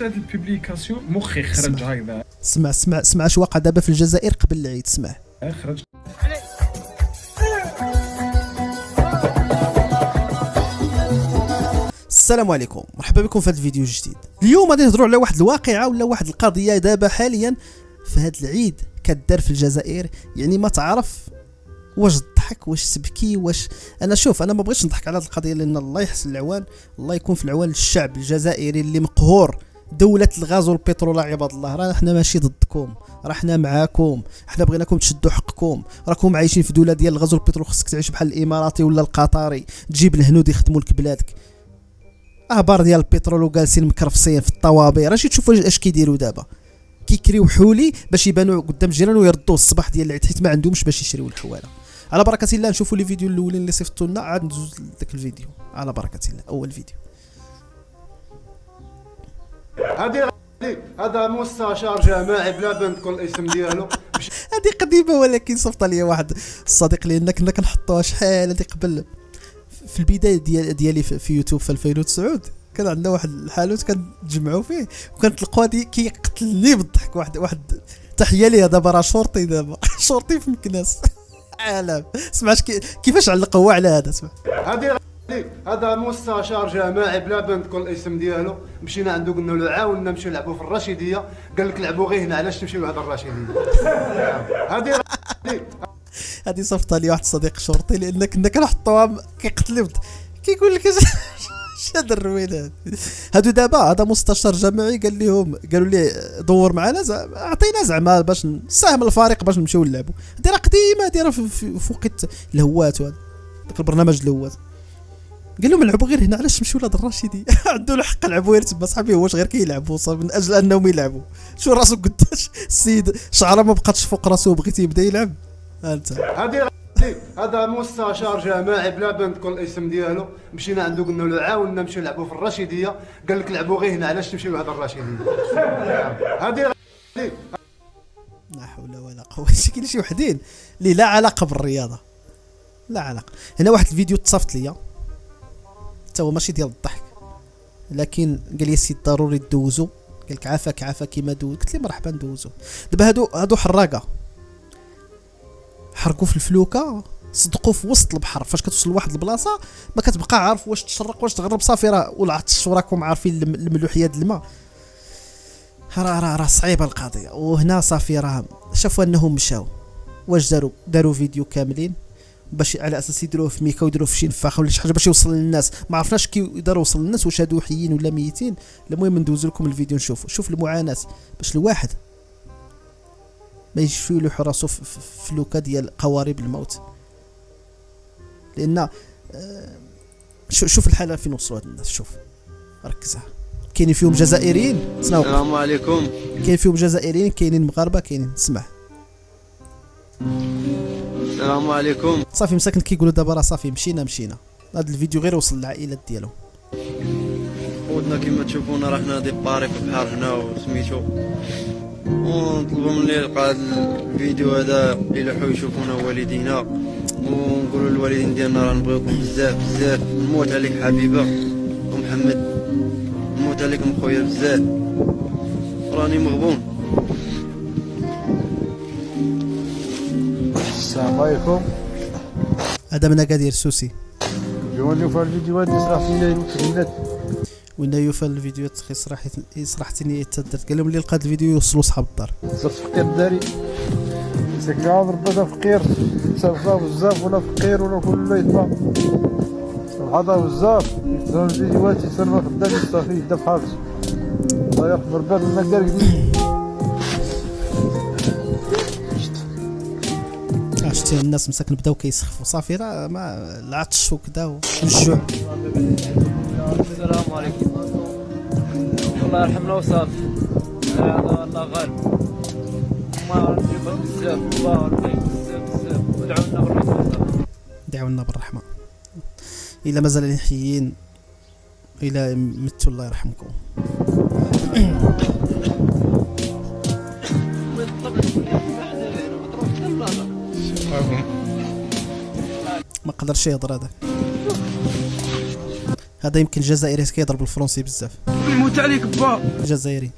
واش هاد البوبليكاسيون مخي خرج هكذا. اسمع اش وقع دابا في الجزائر قبل العيد. اسمع خرج. السلام عليكم، مرحبا بكم في هذا الفيديو الجديد. اليوم غادي نهضروا على واحد الواقعه ولا واحد القضيه دابا حاليا في هذا العيد كدار في الجزائر. يعني ما تعرف واش تضحك واش تبكي واش. انا شوف، انا ما بغيتش نضحك على هذه القضيه لان الله يحسن العوان، الله يكون في العوان الشعب الجزائري اللي مقهور. دولة الغاز والبترول عباد الله، راه حنا ماشي ضدكم، راه حنا معاكم، حنا بغيناكم تشدوا حقكم. راكم عايشين في دولة ديال الغاز والبترول، خصك تعيش بحال الاماراتي ولا القطري، تجيب الهنود يخدموا لك بلادك. اهبار ديال البترول وجالسين مكرفصين في الطوابير. راه تشوفوا اش كيديروا دابا، كيكريو حولي باش يبانوا قدام الجيران ويردوا الصباح ديال العيد، حيت ما عندهمش باش يشريو الحواله. على بركه الله نشوفوا لي فيديو الاولين اللي صيفطوا لنا، عاد ندوز لذاك الفيديو. على بركه الله اول فيديو. هذا مستشار جماعي بلا بنت كل اسم ديالو. هذه قديمه ولكن صيفط لي واحد الصديق لي كنا كنحطوها شحال هذه قبل في البدايه ديالي في يوتيوب في 2009. كان عندنا واحد الحانوت كنتجمعوا فيه وكنتلقوا هذه كيقتلني بالضحك. واحد تحيه ليه دابا، راه شرطي دابا شرطي في مكناس عالم. سمعت كيفاش علق هو على هذا. اسمع هذا مستشار جماعي بلا بنت كل اسم ديالو. مشينا عنده قلنا له عاوننا نمشيو نلعبوا في الرشيديه، قال لك لعبوا غير هنا، علاش تمشيو لهذا الرشيديه. هذه صيفطها لي واحد صديق شرطي لان كنا كنحطوها كيقتل كيقول لك اش هاد الروينات هادو. دابا هذا مستشار جماعي قالوا لي دور معنا، عطينا زعما باش نساهم الفريق باش نمشيو نلعبوا. هذه راه قديمه، هذه راه في وقت الهوات وهذا داك البرنامج الهوات. قال لهم لعبوا غير هنا، علاش تمشيو لهاد الرشيدي؟ عنده الحق لعبوا غير تما صاحبي، واش غير كيلعبوا صافي من اجل انهم يلعبوا. شو راسو قداش السيد شعره ما بقاتش فوق راسو بغيتي يبدا يلعب. انت هذا مستشار جماعي بلا بنت كل اسم ديالو. مشينا عنده قلنا له عاوننا نمشيو نلعبوا في الرشيديه، قال لك لعبوا غير هنا، علاش تمشيو لهذا الرشيديه. هذه لا حول ولا قوه. كاين شي وحدين اللي لا علاقه بالرياضه، لا علاقه. هنا واحد الفيديو تصيفط ليا حتى هو ماشي ديال الضحك، لكن قال لي السيد ضروري تدوزو. قال لك عافاك كيما دوز. قلت لي مرحبا ندوزو. دابا هادو حراقه حرقوا في الفلوكه، صدقوا في وسط البحر. فاش كتوصل لواحد البلاصه ما كتبقى عارف واش تشرق واش تغرب، صافي راه والعطش وراكم عارفين الملوحيه د الماء. راه صعيبه القضيه. وهنا صافي راه شافوا انهم مشاو. واش داروا فيديو كاملين باش على اساس يديروه في ميكا ويديروه في شي نفاخه ولا شي حاجه باش يوصل للناس. ما عرفناش كي يقدروا يوصل للناس، واش هادو حيين ولا ميتين. المهم ندوز لكم الفيديو نشوفوا. شوف المعاناه باش الواحد ما يجيش يلوح راسو في فلوكه ديال قوارب الموت. لان شوف الحاله فين وصلوا هاد الناس. شوف ركز، كاينين فيهم جزائريين. السلام عليكم. كاين فيهم جزائريين، كاينين مغاربه، كاينين. اسمع السلام عليكم. صافي مساكن كيقولوا دابا راه صافي مشينا. هذا الفيديو غير وصل للعائلات ديالهم. ودنا كما تشوفونا راه حنا دي باري في البحر هنا وسميتو، ونطلبوا من اللي لقى الفيديو هذا يلوحوا يشوفونا والدينا، ونقولوا للوالدين ديالنا راه نبغيوكم بزاف بزاف. نموت عليك حبيبه ومحمد، نموت عليكم خويا بزاف، راني مغبون. السلام عليكم. هذا من اكادير سوسي. جواني في الفيديوهات اللي صراحتني المتخيلات وين يوفى الفيديوهات صراحتني تدرت. قال لهم اللي لقى الفيديو يوصلوا صحاب الدار. صرت فقير الداري ساكن عمر بدا فقير صافا بزاف، ولا فقير ولا كله يتبع هذا بزاف. يتسنى الفيديوهات يتسنى خدام صافي يبدا بحالته. الله يغفر باب المكار جديد. شتي الناس مساكن بداو كيسخفوا صافي، راه ما العطش وكذا والجوع. السلام عليكم. الله يرحمنا وصافي. هذا الله غالب. ما نجيبك بزاف بارك بزاف ودعونا بالرحمه. دعونا بالرحمه الا مازال حيين، الا متوا الله يرحمكم. ما قدرش يهضر هذا يمكن الجزائري كيضرب الفرنسي بزاف. نموت عليك با، الجزائري.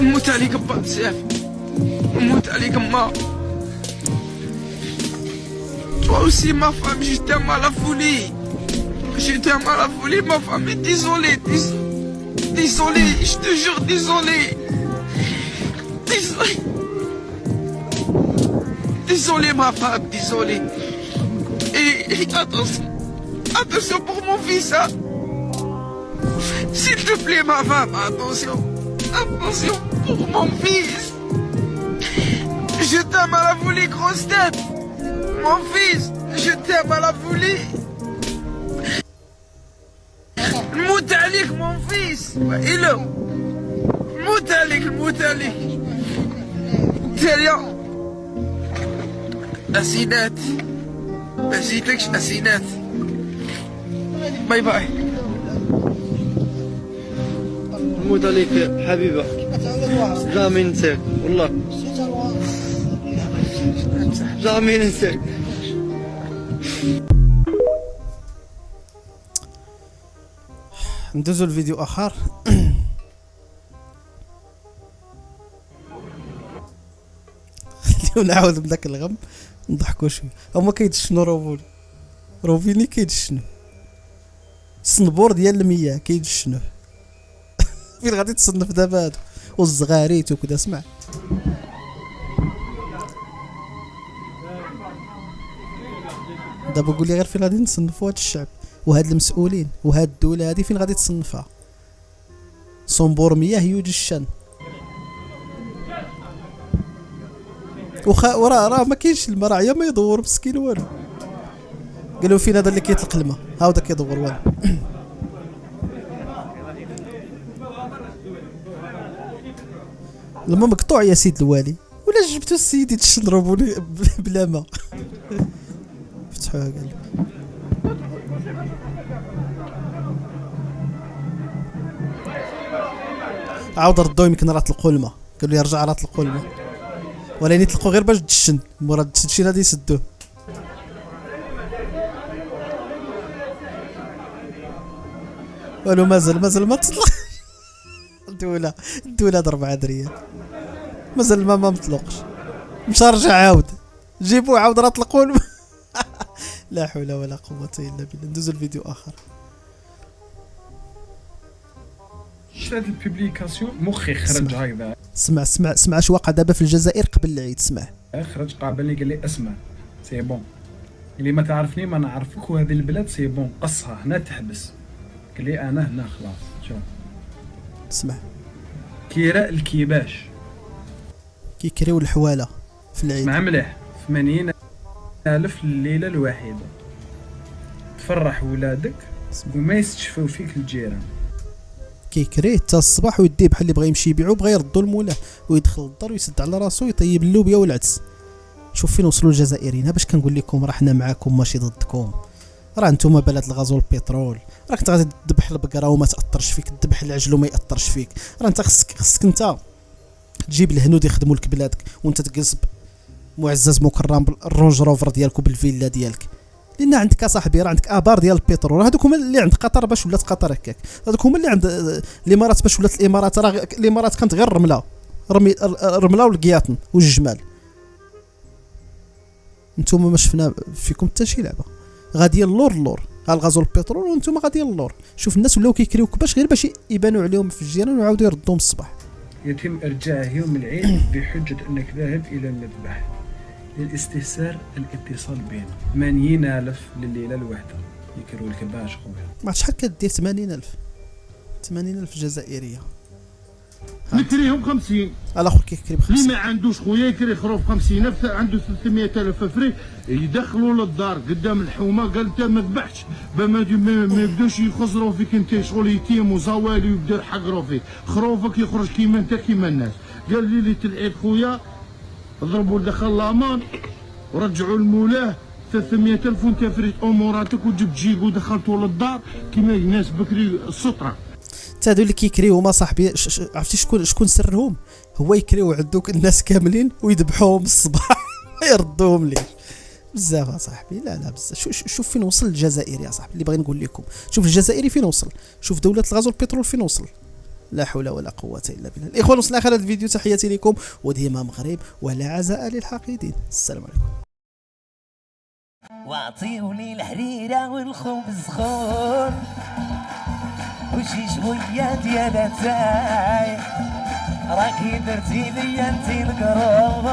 نموت عليك با بزاف، نموت عليك ما. Toi aussi ma femme, je t'aime à la folie. Je t'aime à la folie ma femme, mais désolé, désolé, je te jure désolé. Désolé. Désolé ma femme, désolé. Et attention pour mon fils, hein. S'il te plaît ma femme, attention pour mon fils. Je t'aime à la folie, grosse tête. Mon fils, je t'aime à la folie. نموت عليك mon fils. إلا نموت عليك. تاليا أسينات، ما جيتلكش أسينات. باي باي. نموت عليك حبيبة، جامي ننساك والله، جامي ننساك. ندوزو الفيديو اخر. خلينا نعاود من داك الغم نضحكوا شويه. هما كيدشنوا روفيني كيدشنوا الصنبور ديال المياه كيدشنوا. فين غادي تصنف دابا هادو والزغاريت وكذا. اسمع دابا قول لي غير فين غادي نصنفوا هاد الشعب وهاد المسؤولين وهاد الدوله هادي فين غادي تصنفها؟ صنبور مياه يوج الشن وراه ما كاينش الماء، راه ما يدور مسكين والو. قالوا فين هذا اللي كيطلق الماء؟ هاودا كيدور والو. الماء مقطوع يا سيد الوالي، ولا جبتو السيد يتشربوني بلا ماء. فتحوها قال عاود ردوا يمكن راه طلقوا الماء. قالوا لي رجع راه طلقوا الماء، ولكن يطلقوا غير باش تدشن، مورا تدشن غادي يسدوه. والو مازال ما تطلق. الدولة 4 دريال مازال ما مطلقش. مشى رجع عاود جيبوه عاود راه طلقوا الماء. لا حول ولا قوة الا بالله. ندوزو الفيديو اخر. شفت هاد البوبليكاسيون مخي خرج هكذا. اسمع اش واقع دابا في الجزائر قبل العيد. اسمع خرج قابلني قال لي اسمع سي بون، اللي ما تعرفني ما نعرفك، وهذه البلاد سي بون قصها هنا تحبس. قال لي انا هنا خلاص. شوف اسمع كيراء الكيباش كيكريو الحواله في العيد. اسمع مليح، 80,000 الليله الواحده. تفرح ولادك وما يستشفوا فيك الجيران. كيكريه حتى الصباح ويديه بحال اللي بغى يمشي يبيعو، بغى يردو لمولاه ويدخل للدار ويسد على راسو ويطيب اللوبيا والعدس. شوف فين وصلوا الجزائريين. ها باش كنقول لكم راه حنا معاكم ماشي ضدكم. راه نتوما بلد الغاز والبترول، راك انت غادي تذبح البقره وما تاثرش فيك، تذبح العجل وما ياثرش فيك. راه انت خصك انت تجيب الهنود يخدموا لك بلادك، وانت تجلس معزز مكرم بالرونج روفر ديالك وبالفيلا ديالك. لان عندك اصاحبي راه عندك ابار ديال البترول. هذوك هما اللي عند قطر باش ولات قطر هكاك، هذوك هما اللي عند الامارات باش ولات الامارات. راه الامارات كانت غير الرمله والقياطن والجمال. نتوما ما شفنا فيكم حتى شي لعبه. غادي اللور ها الغاز والبترول وانتم غادي اللور. شوف الناس ولاو كيكريو كباش غير باش يبانوا عليهم في الجيران ويعاودوا يردوهم الصباح. يتم ارجاع يوم العيد بحجه انك ذاهب الى المذبح للاستفسار الاتصال بهم. 80,000 لليله الواحده يكروا الكباش خويا. ما شحال كدير 80,000 جزائريه. نكريهم 50. الاخر كيكري ب 50. اللي ما عندوش خويا يكري خروف 50,000، عنده 300,000 فري يدخلوا للدار قدام الحومه. قال انت ما ذبحتش ما يبداوش يخزروا فيك انت شغل يتيم وزوالي ويبداو يحقروا فيك. خروفك يخرج كيما انت كيما الناس. قال لي ليله العيد خويا ضربوا دخل لامان ورجعوا المولاه 300,000 وانت فريت اموراتك وجبت جيب ودخلتوا للدار كيما الناس بكري السطره. حتى هادو اللي كيكريو هما صاحبي عرفتي شكون سرهم؟ هو يكريو عندوك الناس كاملين ويذبحوهم الصباح يردوهم ليه. بزاف اصاحبي، لا بزاف. شوف فين وصل الجزائر يا صاحبي، اللي باغي نقول لكم شوف الجزائري فين وصل، شوف دولة الغاز والبترول فين وصل. لا حول ولا قوة الا بالله. الاخوان وصلنا اخر هذا الفيديو، تحياتي لكم وديما مغرب ولا عزاء للحاقدين. السلام عليكم. واعطيوني الحريرة والخبز خون وشي شوية ديال اتاي، راكي درتي لي انتي القروب.